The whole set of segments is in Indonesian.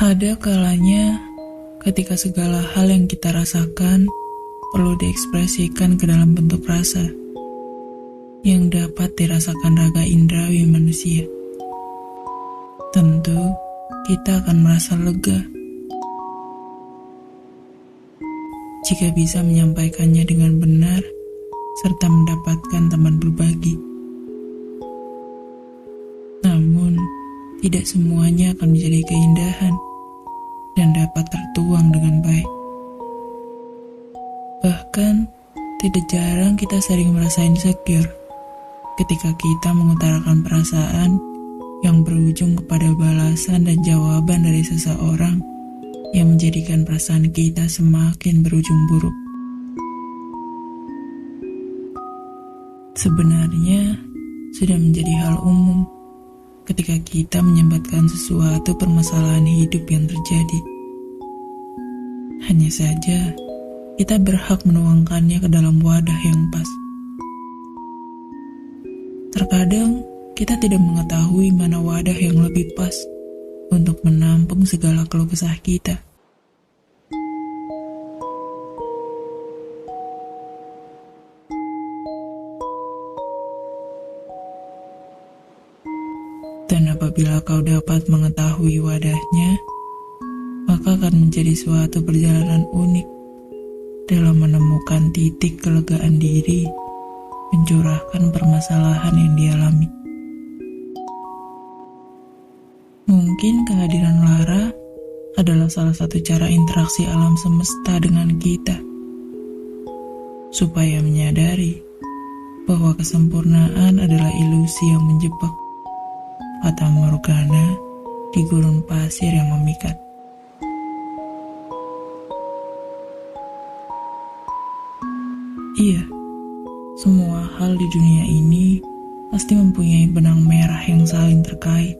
Ada kalanya ketika segala hal yang kita rasakan perlu diekspresikan ke dalam bentuk rasa yang dapat dirasakan raga indrawi manusia. Tentu kita akan merasa lega jika bisa menyampaikannya dengan benar serta mendapatkan teman berbagi. Namun, tidak semuanya akan menjadi keindahan dan dapat tertuang dengan baik. Bahkan, tidak jarang kita sering merasa insecure ketika kita mengutarakan perasaan yang berujung kepada balasan dan jawaban dari seseorang yang menjadikan perasaan kita semakin berujung buruk. Sebenarnya, sudah menjadi hal umum ketika kita menyambatkan sesuatu permasalahan hidup yang terjadi. Hanya saja, kita berhak menuangkannya ke dalam wadah yang pas. Terkadang, kita tidak mengetahui mana wadah yang lebih pas untuk menampung segala keluh kesah kita. Dan apabila kau dapat mengetahui wadahnya, maka akan menjadi suatu perjalanan unik dalam menemukan titik kelegaan diri, mencurahkan permasalahan yang dialami. Mungkin kehadiran Lara adalah salah satu cara interaksi alam semesta dengan kita, supaya menyadari bahwa kesempurnaan adalah ilusi yang menjebak, fata morgana di gurun pasir yang memikat. Iya, semua hal di dunia ini pasti mempunyai benang merah yang saling terkait,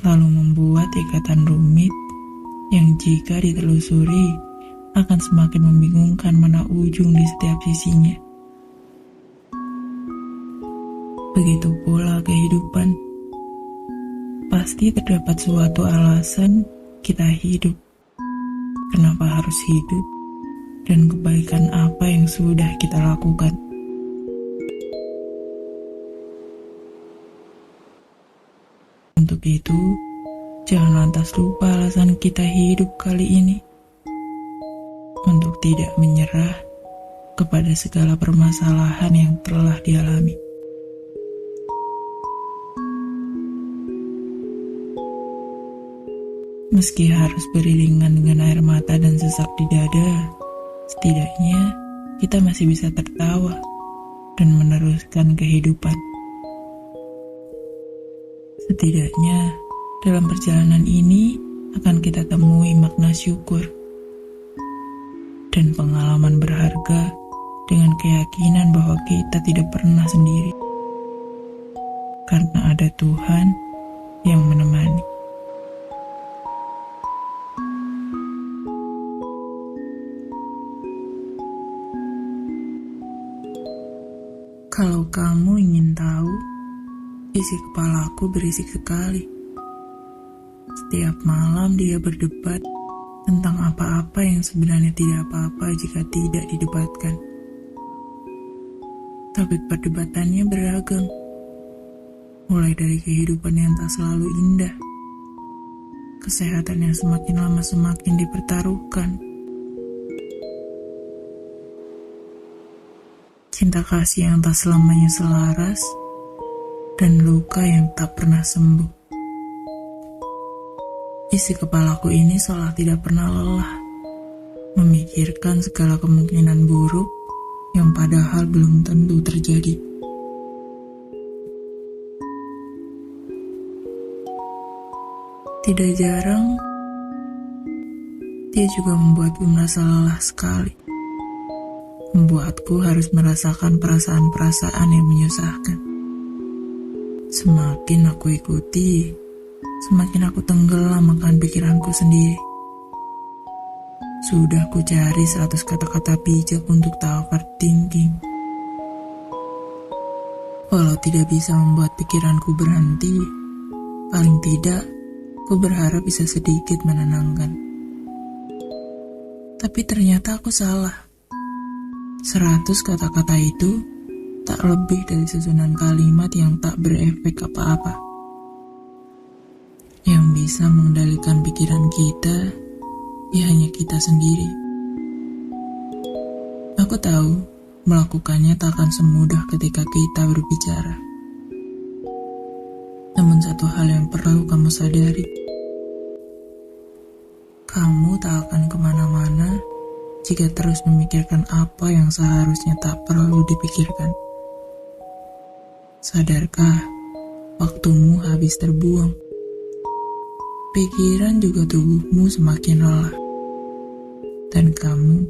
lalu membuat ikatan rumit yang jika ditelusuri akan semakin membingungkan mana ujung di setiap sisinya. Begitu pula kehidupan. Pasti terdapat suatu alasan kita hidup. Kenapa harus hidup? Dan kebaikan apa yang sudah kita lakukan? Untuk itu, jangan lantas lupa alasan kita hidup kali ini. Untuk tidak menyerah kepada segala permasalahan yang telah dialami. Meski harus beriringan dengan air mata dan sesak di dada, setidaknya kita masih bisa tertawa dan meneruskan kehidupan. Setidaknya dalam perjalanan ini akan kita temui makna syukur dan pengalaman berharga dengan keyakinan bahwa kita tidak pernah sendiri, karena ada Tuhan yang menemani. Kalau kamu ingin tahu, isi kepalaku berisik sekali. Setiap malam dia berdebat tentang apa-apa yang sebenarnya tidak apa-apa jika tidak didebatkan. Tapi perdebatannya beragam, mulai dari kehidupan yang tak selalu indah, kesehatan yang semakin lama semakin dipertaruhkan, cinta kasih yang tak selamanya selaras, dan luka yang tak pernah sembuh. Isi kepalaku ini seolah tidak pernah lelah, memikirkan segala kemungkinan buruk yang padahal belum tentu terjadi. Tidak jarang, dia juga membuatku merasa lelah sekali. Membuatku harus merasakan perasaan-perasaan yang menyusahkan. Semakin aku ikuti, semakin aku tenggelam akan pikiranku sendiri. Sudah ku cari 100 kata-kata bijak untuk tak overthinking. Walau tidak bisa membuat pikiranku berhenti, paling tidak Ku berharap bisa sedikit menenangkan. Tapi ternyata aku salah. 100 kata-kata itu tak lebih dari susunan kalimat yang tak berefek apa-apa. Yang bisa mengendalikan pikiran kita, ya hanya kita sendiri. Aku tahu, melakukannya tak akan semudah ketika kita berbicara. Namun satu hal yang perlu kamu sadari. Kamu tak akan kemana-mana jika terus memikirkan apa yang seharusnya tak perlu dipikirkan. Sadarkah, waktumu habis terbuang. Pikiran juga tubuhmu semakin lelah. Dan kamu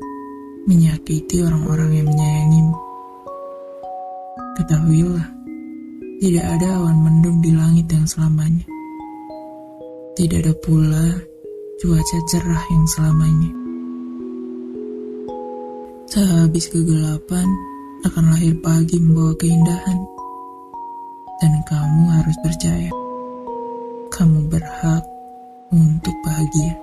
menyakiti orang-orang yang menyayangimu. Ketahuilah, tidak ada awan mendung di langit yang selamanya. Tidak ada pula cuaca cerah yang selamanya. Sehabis kegelapan, akan lahir pagi membawa keindahan. Dan kamu harus percaya, kamu berhak untuk bahagia.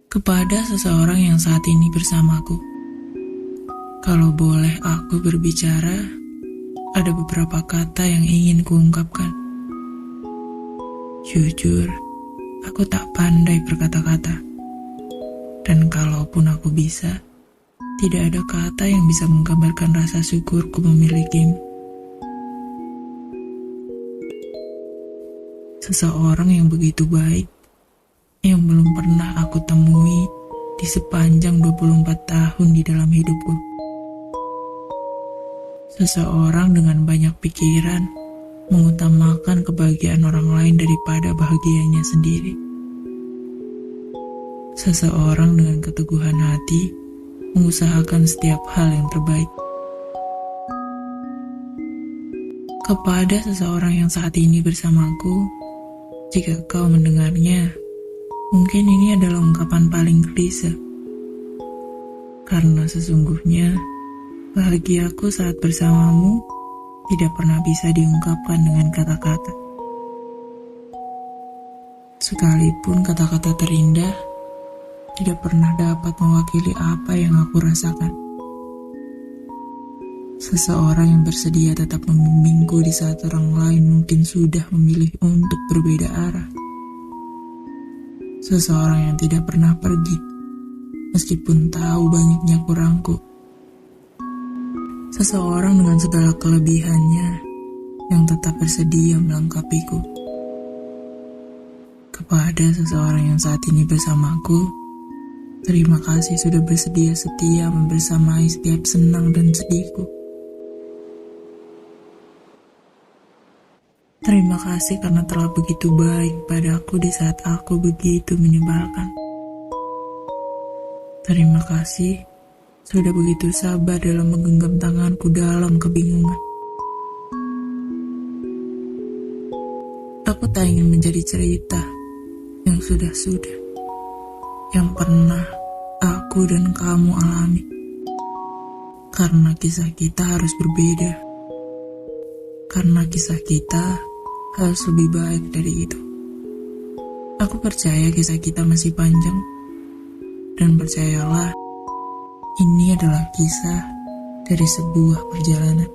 Kepada seseorang yang saat ini bersamaku, kalau boleh aku berbicara, ada beberapa kata yang ingin kuungkapkan. Jujur, aku tak pandai berkata-kata. Dan kalaupun aku bisa, tidak ada kata yang bisa menggambarkan rasa syukurku memilikimu. Seseorang yang begitu baik, yang belum pernah aku temui di sepanjang 24 tahun di dalam hidupku. Seseorang dengan banyak pikiran, mengutamakan kebahagiaan orang lain daripada bahagianya sendiri. Seseorang dengan keteguhan hati, mengusahakan setiap hal yang terbaik. Kepada seseorang yang saat ini bersamaku, jika kau mendengarnya, mungkin ini adalah ungkapan paling klise. Karena sesungguhnya, bahagiaku saat bersamamu tidak pernah bisa diungkapkan dengan kata-kata. Sekalipun kata-kata terindah, tidak pernah dapat mewakili apa yang aku rasakan. Seseorang yang bersedia tetap membimbingku di saat orang lain mungkin sudah memilih untuk berbeda arah. Seseorang yang tidak pernah pergi, meskipun tahu banyaknya kurangku. Seseorang dengan segala kelebihannya, yang tetap bersedia melengkapiku. Kepada seseorang yang saat ini bersamaku, terima kasih sudah bersedia setia membersamai setiap senang dan sedihku. Terima kasih karena telah begitu baik padaku di saat aku begitu menyebalkan. Terima kasih sudah begitu sabar dalam menggenggam tanganku dalam kebingungan. Aku tak ingin menjadi cerita yang sudah-sudah, yang pernah aku dan kamu alami. Karena kisah kita harus berbeda. Karena kisah kita harus lebih baik dari itu. Aku percaya kisah kita masih panjang. Dan percayalah, ini adalah kisah dari sebuah perjalanan.